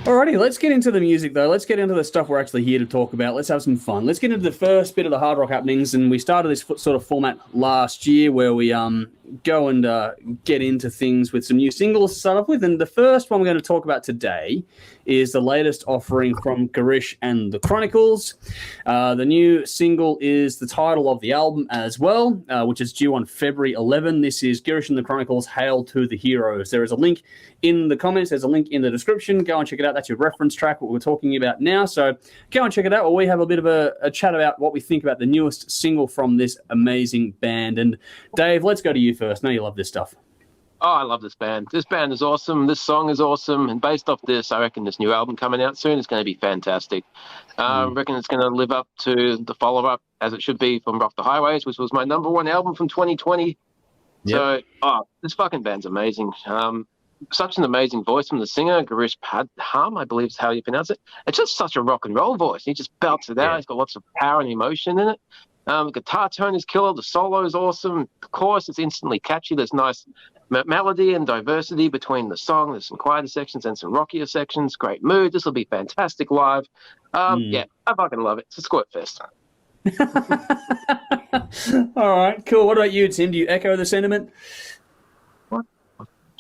Alrighty, let's get into the music though. Let's get into the stuff we're actually here to talk about. Let's have some fun. Let's get into the first bit of the hard rock happenings, and we started this sort of format last year where we go and get into things with some new singles to start off with. And the first one we're going to talk about today is the latest offering from Girish and the Chronicles. The new single is the title of the album as well, which is due on February 11. This is Girish and the Chronicles, Hail to the Heroes. There is a link in the comments. There's a link in the description. Go and check it out. That's your reference track, what we're talking about now. So go and check it out while we have a bit of a chat about what we think about the newest single from this amazing band. And Dave, let's go to you first. I know you love this stuff. Oh, I love this band. This band is awesome. This song is awesome. And based off this, I reckon this new album coming out soon is going to be fantastic. I reckon it's going to live up to the follow-up, as it should be, from Rock the Highways, which was my number one album from 2020. Yep. So, this fucking band's amazing. Such an amazing voice from the singer, Girish Padham, I believe is how you pronounce it. It's just such a rock and roll voice. He just belts it out. He's got lots of power and emotion in it. The guitar tone is killer. The solo is awesome. The chorus is instantly catchy. There's nice melody and diversity between the song. There's some quieter sections and some rockier sections. Great mood. This will be fantastic live. Yeah, I fucking love it. It's a squirt fest. All right, cool. What about you, Tim? Do you echo the sentiment?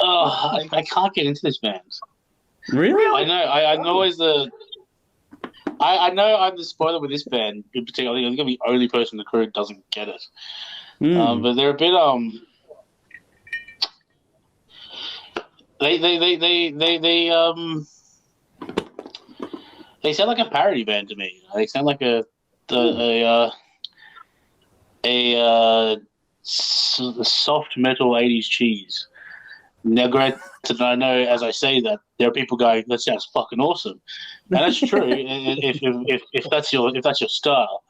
I can't get into this band. Really? I know. I'm always the. I know I'm the spoiler with this band in particular. I think I'm gonna be the only person in the crew who doesn't get it. But they're a bit They sound like a parody band to me. They sound like a soft metal 80s cheese. Now, granted, I know as I say that there are people going, "That sounds fucking awesome," and that's true. if that's your style.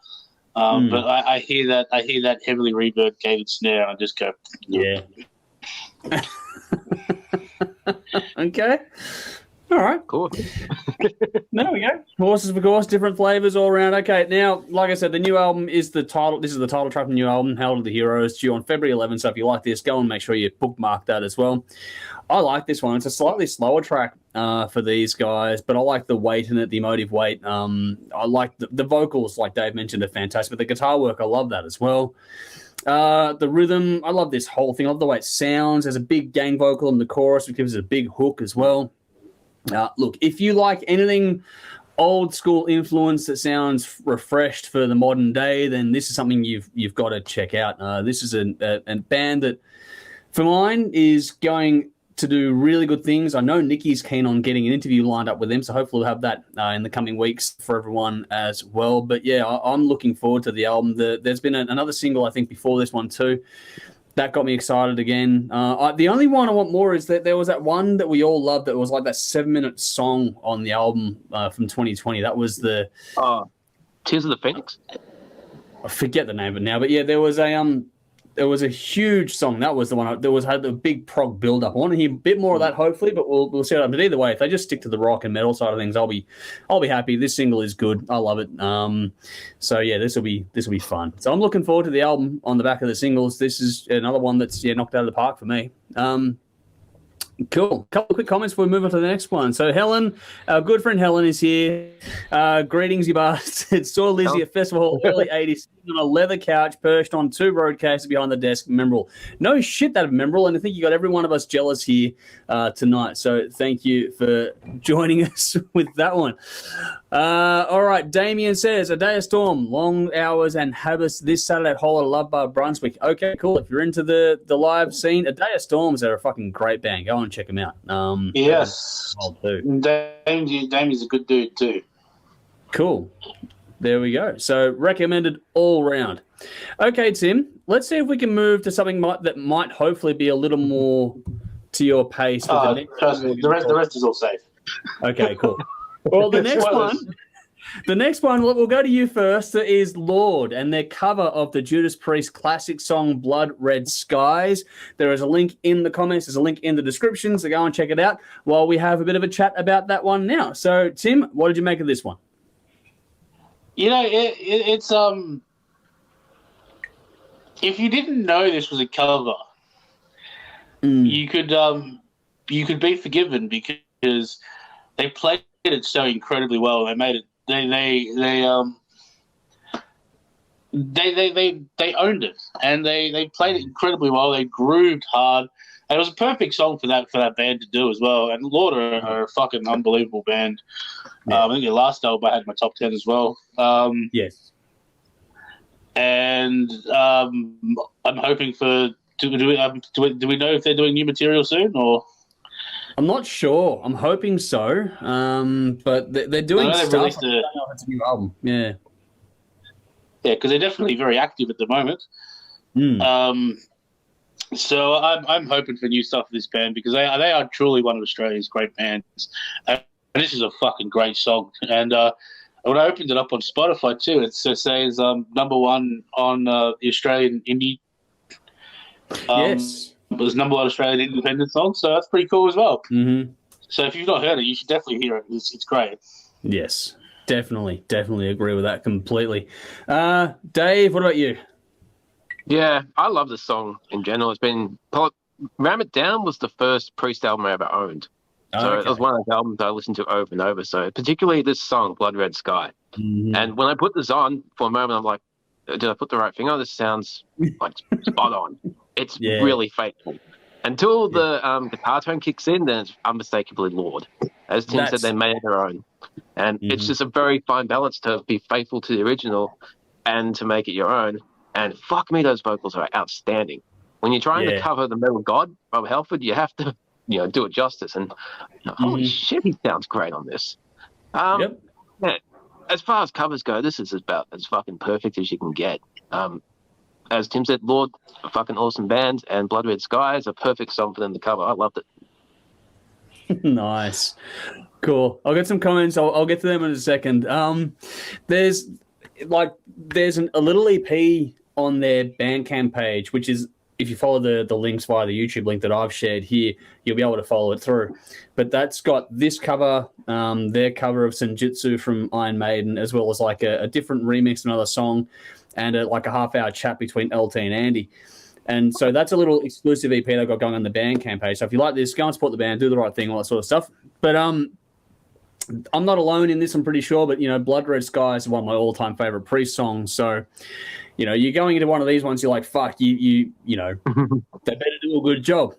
But I hear that heavily reverb gated snare, and I just go, yeah. Okay. All right. Cool. There we go. Horses for course, different flavors all around. Okay, now, like I said, the new album is the title. This is the title track of the new album, Hail to the Heroes, due on February 11. So if you like this, go and make sure you bookmark that as well. I like this one. It's a slightly slower track for these guys, but I like the weight in it, the emotive weight. I like the vocals, like Dave mentioned, are fantastic. But the guitar work, I love that as well. The rhythm, I love this whole thing. I love the way it sounds. There's a big gang vocal in the chorus, which gives it a big hook as well. Look, if you like anything old school influence that sounds refreshed for the modern day, then this is something you've got to check out. This is a band that, for mine, is going to do really good things. I know Nikki's keen on getting an interview lined up with them, so hopefully we'll have that in the coming weeks for everyone as well. But yeah, I'm looking forward to the album. There's been another single, I think, before this one too. That got me excited again. The only one I want more is that there was that one that we all loved that was like that 7-minute song on the album from 2020. That was the... Tears of the Phoenix? I forget the name of it now, but yeah, there was a huge song. That was the one that had a big prog build-up. I want to hear a bit more of that, hopefully, but we'll see what happens. But either way, if they just stick to the rock and metal side of things, I'll be happy. This single is good. I love it. So yeah, this will be fun. So I'm looking forward to the album on the back of the singles. This is another one that's knocked out of the park for me. Cool. Couple of quick comments before we move on to the next one. So Helen, our good friend Helen is here. Greetings, you bastards. Saw Lizzie at Festival Hall early 80s sitting on a leather couch perched on 2 broadcasters behind the desk. Memorable. No shit, that memorable. And I think you got every one of us jealous here tonight. So thank you for joining us with that one. All right. Damien says, a day of storm, long hours and habits this Saturday at Holler Love Bar, Brunswick. Okay, cool. If you're into the live scene, a day of storms, they're a fucking great band. Go and check them out. Yes. Damien's a good dude too. Cool. There we go. So recommended all round. Okay, Tim, let's see if we can move to something that might hopefully be a little more to your pace. Trust me, the rest is all safe. Okay, cool. Well, the next one, we'll go to you first, is Lord and their cover of the Judas Priest classic song Blood Red Skies. There is a link in the comments. There's a link in the description, so go and check it out while we have a bit of a chat about that one now. So, Tim, what did you make of this one? It's if you didn't know this was a cover, you could be forgiven because they played it so incredibly well. They made it. They owned it, and they played it incredibly well. They grooved hard, and it was a perfect song for that band to do as well. And Lord are a fucking unbelievable band. Yeah. I think their last album I had in my top 10 as well. Yes. And I'm hoping for. Do we know if they're doing new material soon or? I'm not sure. I'm hoping so. But they're doing stuff. I don't know if it's a new album. Yeah. Yeah, because they're definitely very active at the moment. So I'm hoping for new stuff for this band because they are truly one of Australia's great bands. And this is a fucking great song. And when I opened it up on Spotify too, it says number one on the Australian indie. Yes. It was number one Australian independent song, so that's pretty cool as well. Mm-hmm. So if you've not heard it, you should definitely hear it. It's great. Yes, definitely agree with that completely. Dave, what about you? Yeah, I love this song in general. It's been Ram It Down was the first Priest album I ever owned. So Okay. it was one of those albums I listened to over and over. So particularly this song, Blood Red Sky. Mm-hmm. And when I put this on for a moment, I'm like, did I put the right thing on? This sounds like spot on. It's really faithful. Until the guitar tone kicks in, then it's unmistakably Lord. As Tim said, they made it their own. And it's just a very fine balance to be faithful to the original and to make it your own. And fuck me, those vocals are outstanding. When you're trying to cover the metal god, Rob Halford, you have to do it justice. And holy shit, he sounds great on this. Yeah, as far as covers go, this is about as fucking perfect as you can get. As Tim said, Lord, a fucking awesome band, and Blood Red Sky is a perfect song for them to cover. I loved it. Nice. Cool. I'll get some comments. I'll get to them in a second. There's a little EP on their Bandcamp page, which is, if you follow the links via the YouTube link that I've shared here, you'll be able to follow it through. But that's got this cover, their cover of Senjutsu from Iron Maiden, as well as like a different remix, another song, and a half-hour chat between LT and Andy. And so that's a little exclusive EP they've got going on the Bandcamp page. So if you like this, go and support the band, do the right thing, all that sort of stuff. But I'm not alone in this, I'm pretty sure. But, Blood Red Sky is one of my all-time favorite Priest songs. So, you're going into one of these ones, you're like, fuck, they better do a good job.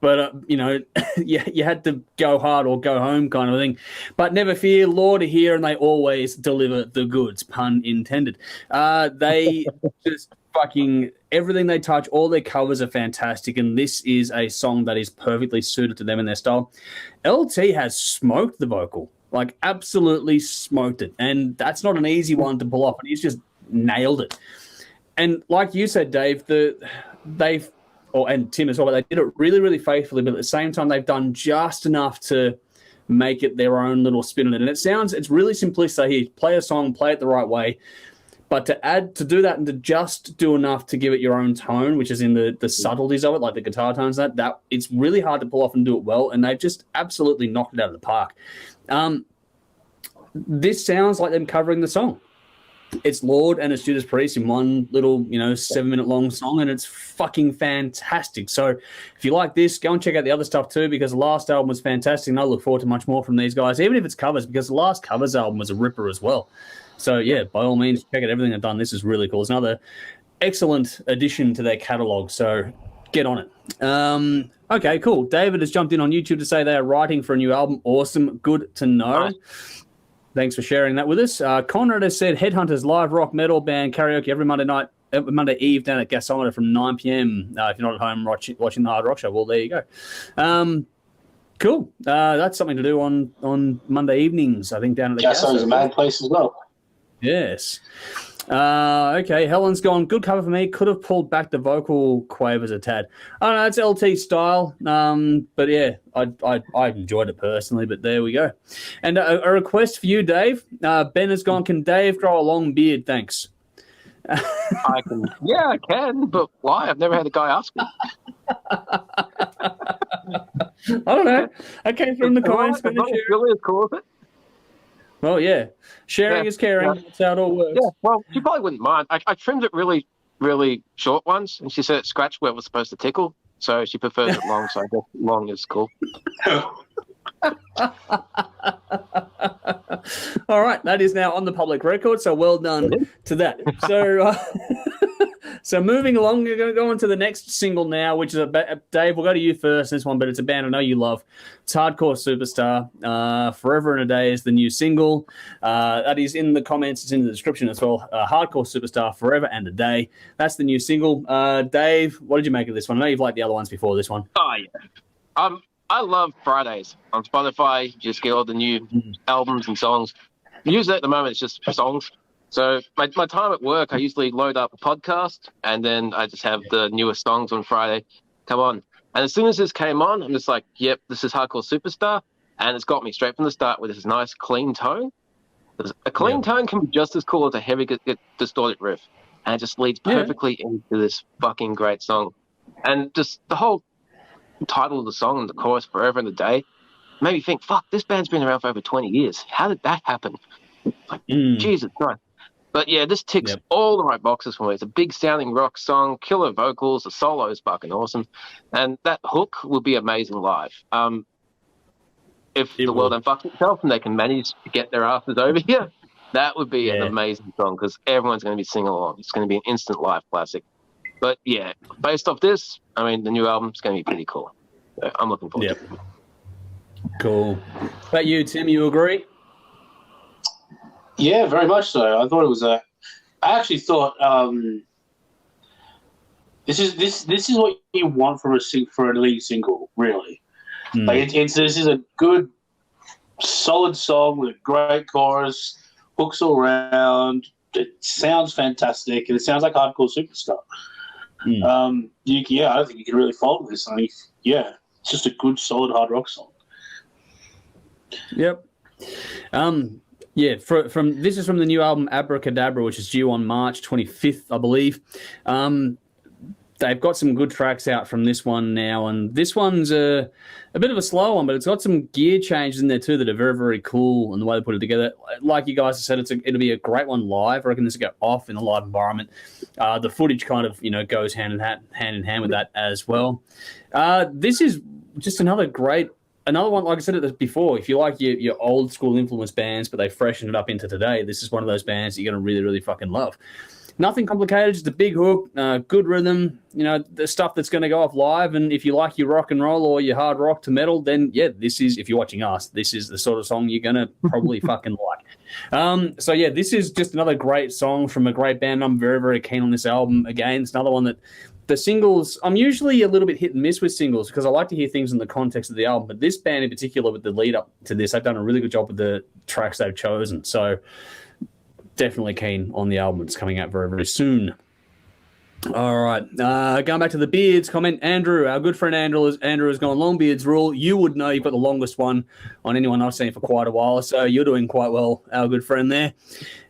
But you had to go hard or go home kind of thing. But never fear, Lord are here and they always deliver the goods, pun intended. They just fucking everything they touch, all their covers are fantastic, and this is a song that is perfectly suited to them and their style. LT has smoked the vocal, like absolutely smoked it, and that's not an easy one to pull off, and he's just nailed it. And like you said, Dave, and Tim as well, they did it really, really faithfully, but at the same time, they've done just enough to make it their own little spin on it. And it's really simplistic here. Play a song, play it the right way. But to do that and to just do enough to give it your own tone, which is in the subtleties of it, like the guitar tones, that it's really hard to pull off and do it well. And they've just absolutely knocked it out of the park. This sounds like them covering the song. It's Lord and it's Judas Priest in one little, 7-minute long song, and it's fucking fantastic. So if you like this, go and check out the other stuff too, because the last album was fantastic, and I look forward to much more from these guys, even if it's covers, because the last covers album was a ripper as well. So yeah, by all means, check out everything they've done. This is really cool. It's another excellent addition to their catalog. So get on it. Okay, cool. David has jumped in on YouTube to say they are writing for a new album. Awesome. Good to know. Nice. Thanks for sharing that with us. Conrad has said Headhunters live rock metal band karaoke every Monday eve down at Gasometer from 9 p.m. If you're not at home watching the Hard Rock Show, well, there you go. Cool. That's something to do on Monday evenings, I think, down at the Gaso's a mad place as well. Yes. Okay, Helen's gone. Good cover for me. Could have pulled back the vocal quavers a tad. I don't know, it's LT style. But yeah, I enjoyed it personally, but there we go. And a request for you, Dave. Ben has gone, can Dave grow a long beard? Thanks. I can, but why? I've never had a guy ask me. I don't know. I came from the comments. Really is cool with it. Well, yeah. Sharing is caring. Yeah. That's how it all works. Yeah, well, she probably wouldn't mind. I trimmed it really, really short once, and she said it scratched where it was supposed to tickle, so she prefers it long, so I guess long is cool. All right, that is now on the public record, so well done to that. So, so moving along, we're going to go on to the next single now, which is Dave. We'll go to you first. This one, but it's a band I know you love. It's Hardcore Superstar. Forever and a Day is the new single. That is in the comments. It's in the description as well. Hardcore Superstar, Forever and a Day. That's the new single. Dave, what did you make of this one? I know you've liked the other ones before this one. Oh yeah. I love Fridays on Spotify. You just get all the new albums and songs. Usually at the moment it's just songs. So my time at work, I usually load up a podcast and then I just have the newest songs on Friday come on. And as soon as this came on, I'm just like, yep, this is Hardcore Superstar. And it's got me straight from the start with this nice clean tone. A clean tone can be just as cool as a heavy distorted riff. And it just leads perfectly into this fucking great song. And just the whole title of the song and the chorus, Forever and a Day, made me think, fuck, this band's been around for over 20 years. How did that happen? Like, Jesus Christ. But yeah, this ticks all the right boxes for me. It's a big sounding rock song, killer vocals, the solo is fucking awesome. And that hook will be amazing live. If the world unfucks itself and they can manage to get their asses over here, that would be an amazing song because everyone's going to be singing along. It's going to be an instant live classic. But yeah, based off this, I mean, the new album is going to be pretty cool. So I'm looking forward to it. Cool. What about you, Tim? You agree? Yeah, very much so. I thought it was I actually thought this is what you want from for a lead single, really. Like this is a good, solid song with a great chorus, hooks all around. It sounds fantastic, and it sounds like Hardcore Superstar. I don't think you can really fault this. I mean, it's just a good, solid hard rock song. Yep. This is from the new album Abracadabra, which is due on March 25th, I believe. They've got some good tracks out from this one now, and this one's a bit of a slow one, but it's got some gear changes in there too that are very, very cool, and the way they put it together. Like you guys have said, it'll be a great one live. I reckon this will go off in a live environment. The footage kind of goes hand in hand with that as well. This is just another one, like I said before, if you like your old school influence bands, but they freshen it up into today, this is one of those bands that you're going to really, really fucking love. Nothing complicated, just a big hook, good rhythm, the stuff that's going to go off live. And if you like your rock and roll or your hard rock to metal, then this is, if you're watching us, this is the sort of song you're going to probably fucking like. This is just another great song from a great band. I'm very, very keen on this album. Again, it's another one that the singles, I'm usually a little bit hit and miss with singles because I like to hear things in the context of the album. But this band in particular, with the lead up to this, they've done a really good job with the tracks they've chosen. So definitely keen on the album. It's coming out very, very soon. All right. Going back to the beards comment, Andrew, our good friend Andrew has gone long beards rule. You would know you've got the longest one on anyone I've seen for quite a while, so you're doing quite well, our good friend there.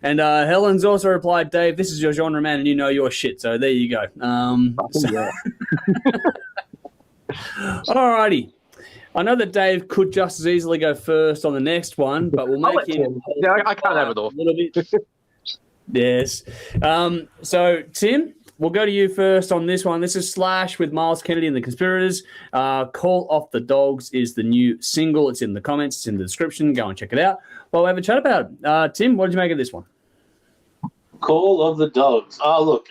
And Helen's also replied, Dave, this is your genre, man, and you know your shit, so there you go. All righty. I know that Dave could just as easily go first on the next one, but we'll make him... Yeah, I can't have it all. A little bit. Yes. So, Tim, we'll go to you first on this one. This is Slash with Myles Kennedy and the Conspirators. Call Off the Dogs is the new single. It's in the comments. It's in the description. Go and check it out. Well, we'll have a chat about it. Tim, what did you make of this one? Call of the Dogs. Oh, look.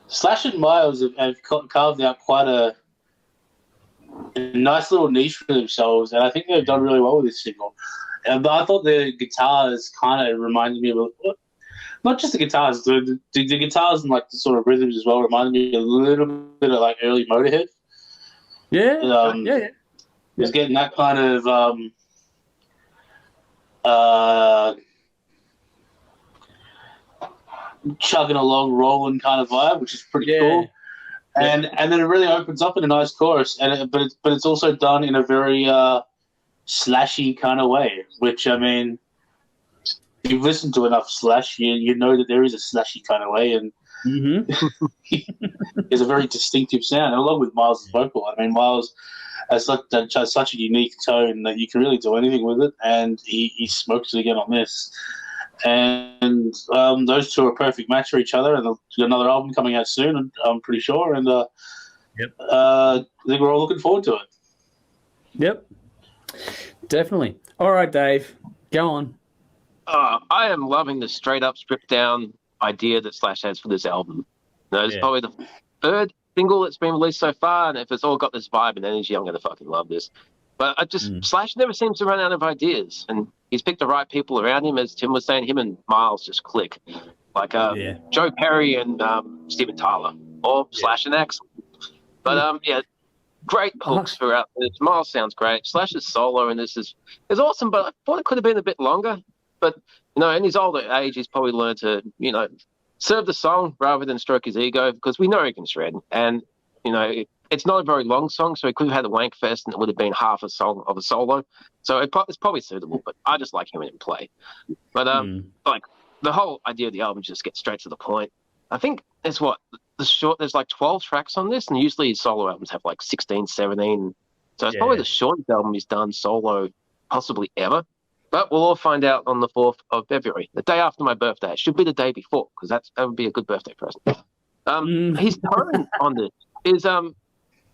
Slash and Myles have carved out quite a nice little niche for themselves, and I think they've done really well with this single. But I thought the guitars kind of reminded me of not just the guitars, the guitars and like the sort of rhythms as well reminded me a little bit of like early Motorhead. Yeah, It's getting that kind of chugging along, rolling kind of vibe, which is pretty cool. And then it really opens up in a nice chorus, but it's also done in a very slashy kind of way, which, I mean, if you've listened to enough Slash, you know that there is a slashy kind of way, and there's a very distinctive sound, along with Myles' vocal. I mean, Myles has such a unique tone that you can really do anything with it, and he smokes it again on this. And those two are a perfect match for each other, and another album coming out soon, I'm pretty sure, and I think we're all looking forward to it. Yep. Definitely. All right, Dave, go on. I am loving the straight up stripped down idea that Slash has for this album. It's probably the third single that's been released so far, and if it's all got this vibe and energy, I'm gonna fucking love this. But Slash never seems to run out of ideas, and he's picked the right people around him. As Tim was saying, him and Myles just click, like Joe Perry and Steven Tyler, or Slash and Axl. But great hooks throughout this. Myles sounds great. Slash's solo in this is awesome, but I thought it could have been a bit longer. But, in his older age, he's probably learned to, serve the song rather than stroke his ego, because we know he can shred. And, it's not a very long song, so he could have had a wank fest and it would have been half a song of a solo. So it's probably suitable, but I just like hearing him play. But, like, the whole idea of the album is just get straight to the point. I think there's there's like 12 tracks on this, and usually his solo albums have like 16, 17. So it's probably the shortest album he's done solo possibly ever. But we'll all find out on the 4th of February, the day after my birthday. It should be the day before, because that would be a good birthday present. His tone on this is a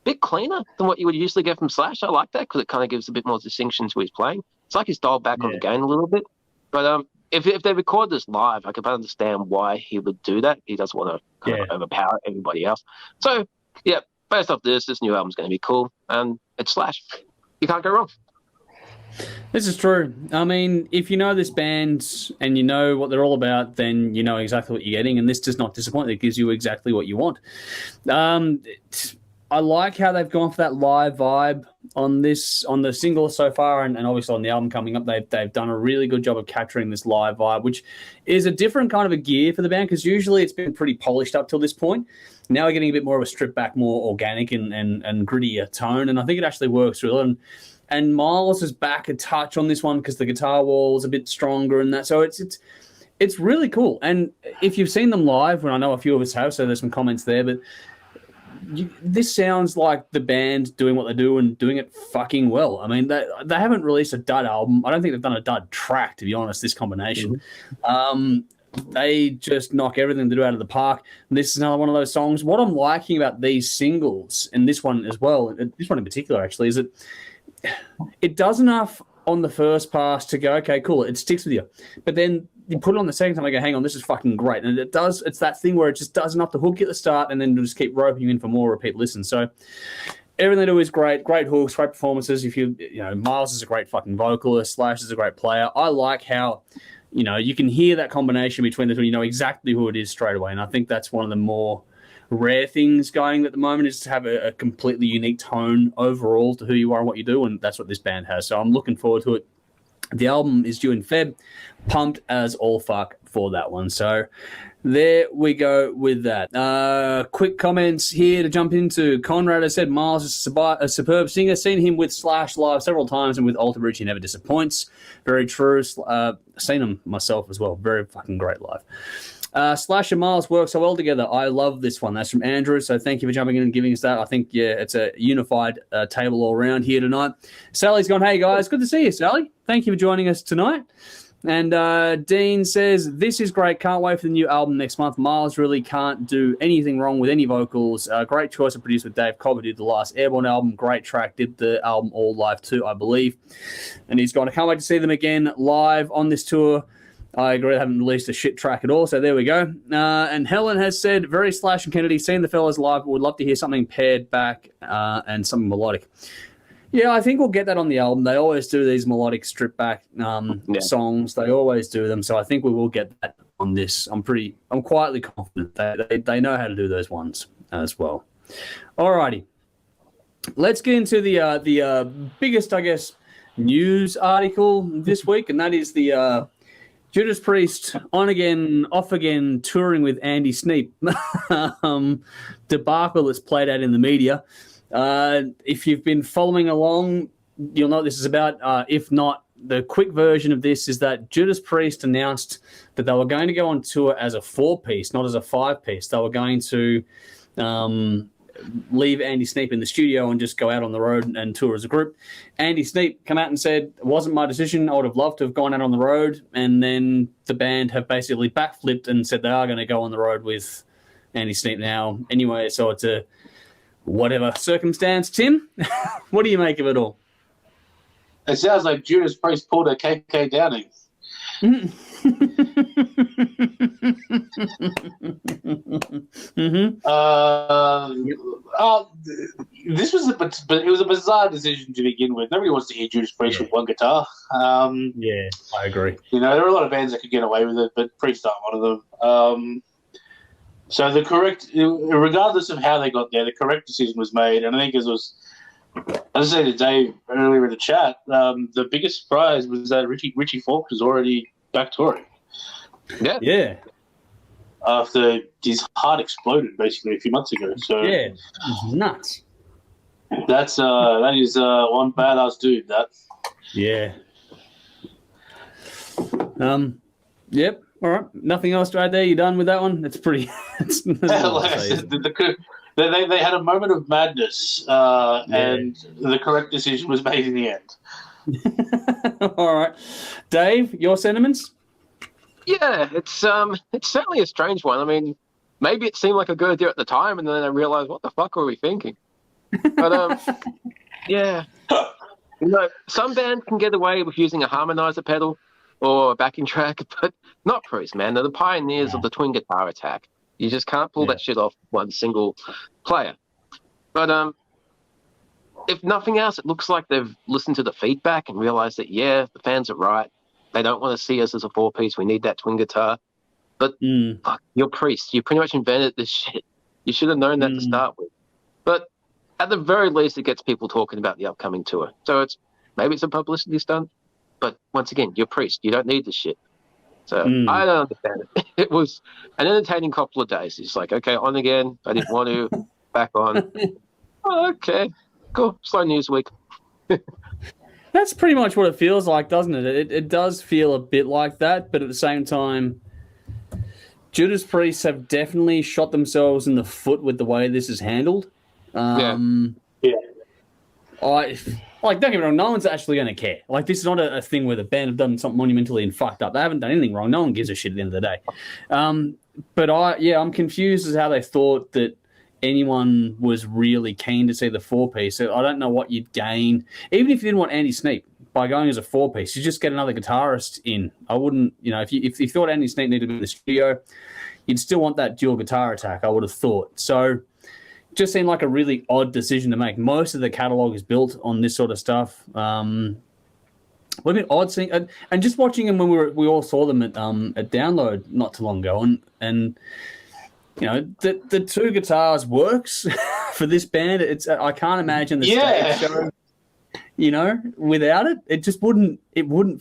bit cleaner than what you would usually get from Slash. I like that, because it kind of gives a bit more distinction to his playing. It's like he's dialed back on the gain a little bit. But if they record this live, I can understand why he would do that. He doesn't want to kind of overpower everybody else. So, based off this new album's going to be cool. And it's Slash. You can't go wrong. This is true. I mean, if you know this band and you know what they're all about, then you know exactly what you're getting, and this does not disappoint. It gives you exactly what you want. I like how they've gone for that live vibe on the single so far, and obviously on the album coming up, they've done a really good job of capturing this live vibe, which is a different kind of a gear for the band, because usually it's been pretty polished up till this point. Now we're getting a bit more of a stripped back, more organic and grittier tone, and I think it actually works really. And Myles is back a touch on this one because the guitar wall is a bit stronger and that. So it's really cool. And if you've seen them live, and I know a few of us have, so there's some comments there, but this sounds like the band doing what they do and doing it fucking well. I mean, they haven't released a dud album. I don't think they've done a dud track, to be honest, this combination. They just knock everything they do out of the park. And this is another one of those songs. What I'm liking about these singles, and this one as well, this one in particular actually, is that it does enough on the first pass to go, okay, cool, it sticks with you. But then you put it on the second time, I go, hang on, this is fucking great. And it's that thing where it just does enough to hook you at the start, and then it'll just keep roping you in for more repeat listens. So everything they do is great hooks, great performances. Myles is a great fucking vocalist, Slash is a great player. I like how, you can hear that combination between the two, you know exactly who it is straight away. And I think that's one of the more rare things going at the moment, is to have a completely unique tone overall to who you are and what you do, and that's what this band has. So I'm looking forward to it. The album is due in Feb. Pumped as all fuck for that one. So there we go with that. Quick comments here to jump into. Conrad has said Myles is a superb singer. Seen him with Slash live several times, and with Alter Bridge he never disappoints. Very true. Seen him myself as well. Very fucking great live. Slash and Myles work so well together. I love this one. That's from Andrew, so thank you for jumping in and giving us that. I think, it's a unified table all around here tonight. Sally's gone, hey, guys, good to see you, Sally. Thank you for joining us tonight. And Dean says, this is great. Can't wait for the new album next month. Myles really can't do anything wrong with any vocals. Great choice to produce with Dave Cobb, who did the last Airborne album. Great track. Did the album all live too, I believe. And he's gone, I can't wait to see them again live on this tour. I agree, they haven't released a shit track at all, so there we go. And Helen has said, very Slash and Kennedy, seen the fellas live, but would love to hear something paired back and something melodic. Yeah, I think we'll get that on the album. They always do these melodic strip back songs. They always do them, so I think we will get that on this. I'm quietly confident they know how to do those ones as well. Alrighty. Let's get into the biggest, I guess, news article this week, and that is the Judas Priest on again, off again, touring with Andy Sneap debacle that's played out in the media. If you've been following along, you'll know what this is about. If not, the quick version of this is that Judas Priest announced that they were going to go on tour as a 4-piece, not as a 5-piece. They were going to leave Andy Sneap in the studio and just go out on the road and tour as a group. Andy Sneap came out and said, it wasn't my decision. I would have loved to have gone out on the road. And then the band have basically backflipped and said they are going to go on the road with Andy Sneap now. Anyway, so it's a whatever circumstance. Tim, what do you make of it all? It sounds like Judas Priest pulled a KK Downing. This was but it was a bizarre decision to begin with. Nobody wants to hear Judas Priest with one guitar. Yeah, I agree. You know, there are a lot of bands that could get away with it, but Priest aren't one of them. So regardless of how they got there, the correct decision was made, and I think as I said to Dave earlier in the chat, the biggest surprise was that Richie Faulkner was already back touring. Yeah. After his heart exploded basically a few months ago. So yeah, it's nuts. That is one badass dude. That. Yeah. Yep. All right. Nothing else to add there. You done with that one? It's pretty. They had a moment of madness, and the correct decision was made in the end. All right, Dave, your sentiments? Yeah, it's certainly a strange one. I mean, maybe it seemed like a good idea at the time, and then I realized, what the fuck were we thinking? But yeah, you know, some bands can get away with using a harmonizer pedal or a backing track, but not Priest, man. They're the pioneers of the twin guitar attack. You just can't pull that shit off one single player. But if nothing else, it looks like they've listened to the feedback and realized that, the fans are right. They don't want to see us as a four-piece. We need that twin guitar. But fuck, you're Priest. You pretty much invented this shit. You should have known that to start with. But at the very least, it gets people talking about the upcoming tour. So maybe it's a publicity stunt. But once again, you're Priest. You don't need this shit. So I don't understand it. It was an entertaining couple of days. It's like, okay, on again. I didn't want to. Back on. Okay, cool. Slow news week. That's pretty much what it feels like, doesn't it? It does feel a bit like that, but at the same time, Judas Priest have definitely shot themselves in the foot with the way this is handled. Don't get me wrong, no one's actually going to care. Like, this is not a thing where the band have done something monumentally and fucked up. They haven't done anything wrong. No one gives a shit at the end of the day. But I'm confused as how they thought that anyone was really keen to see the four-piece. So I don't know what you'd gain. Even if you didn't want Andy Sneap, by going as a four-piece, you just get another guitarist in. I wouldn't, if you thought Andy Sneap needed to be in the studio, you'd still want that dual guitar attack, I would have thought. So just seemed like a really odd decision to make. Most of the catalog is built on this sort of stuff. What a bit odd seeing, and just watching them when we all saw them at Download not too long ago, and the two guitars works for this band. I can't imagine the stage show, without it. It just wouldn't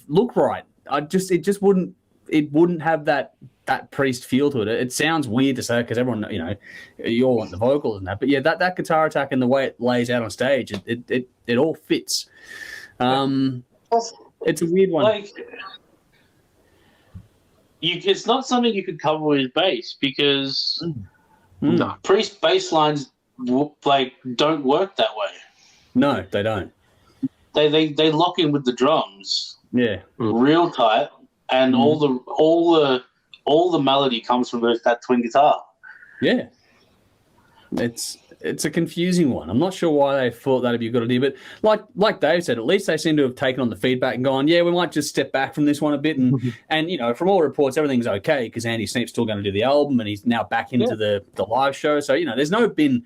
look right. It wouldn't have that Priest feel to it. It sounds weird to say because everyone, you all want the vocals and that. But that guitar attack and the way it lays out on stage, it all fits. It's a weird one. It's not something you could cover with bass because Priest bass lines don't work that way. No, they don't. They lock in with the drums. Yeah, real tight, and all the melody comes from that twin guitar. Yeah, it's a confusing one. I'm not sure why they thought that'd be a good idea, but like Dave said, at least they seem to have taken on the feedback and gone, we might just step back from this one a bit, and from all reports, everything's okay because Andy Sneap's still going to do the album, and he's now back into the live show. So there's been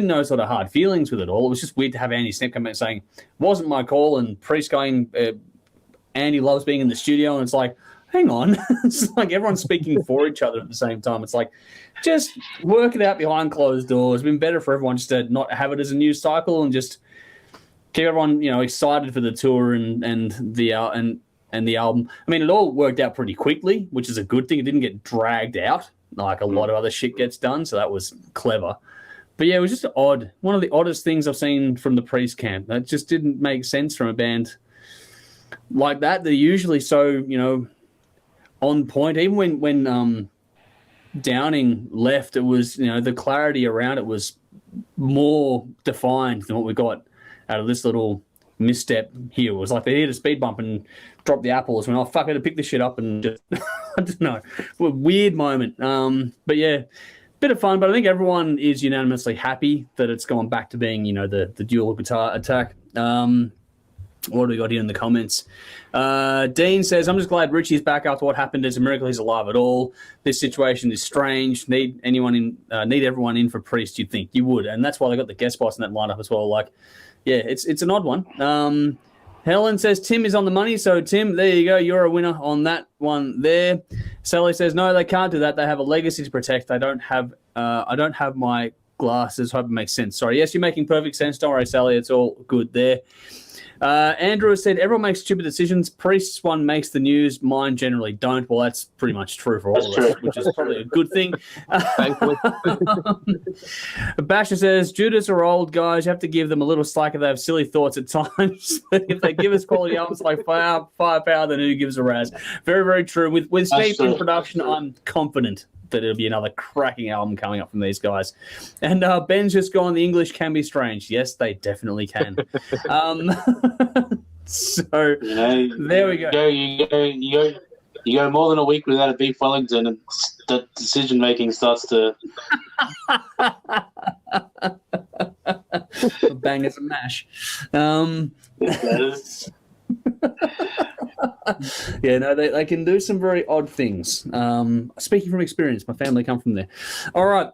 no sort of hard feelings with it all. It was just weird to have Andy Sneap come out saying, "Wasn't my call," and Priest going, "Andy loves being in the studio," and it's like, hang on. It's like everyone's speaking for each other at the same time. It's like, just work it out behind closed doors. It's been better for everyone just to not have it as a news cycle and just keep everyone, excited for the tour and the album. I mean, it all worked out pretty quickly, which is a good thing. It didn't get dragged out like a lot of other shit gets done, so that was clever. But it was just odd. One of the oddest things I've seen from the Priest camp. That just didn't make sense from a band like that. They're usually so, on point. Even when Downing left, it was, the clarity around it was more defined than what we got out of this little misstep here. It was like they hit a speed bump and dropped the apples. When fuck, I had to pick this shit up and just, I don't know, a weird moment. But bit of fun. But I think everyone is unanimously happy that it's gone back to being, the dual guitar attack. What do we got here in the comments? Dean says, I'm just glad Richie's back after what happened. It's a miracle he's alive at all. This situation is strange. Need everyone in for Priest, you'd think. You would. And that's why they got the guest spots in that lineup as well. Like, yeah, it's an odd one. Helen says, Tim is on the money. So, Tim, there you go. You're a winner on that one there. Sally says, no, they can't do that. They have a legacy to protect. I don't have my glasses. Hope it makes sense. Sorry. Yes, you're making perfect sense. Don't worry, Sally. It's all good there. Andrew has said, everyone makes stupid decisions. Priest's one makes the news. Mine generally don't. Well, that's pretty much true for all of us, which is probably a good thing. Basher says, Judas are old guys. You have to give them a little slack if they have silly thoughts at times. But if they give us quality albums like Firepower, then who gives a razz? Very, very true. With Sneap in production, I'm confident that it'll be another cracking album coming up from these guys. And Ben's just gone, the English can be strange. Yes, they definitely can. So there we go. You go more than a week without a beef Wellington, and the decision making starts to bangers and mash. Yeah, no, they can do some very odd things. Speaking from experience, my family come from there. All right.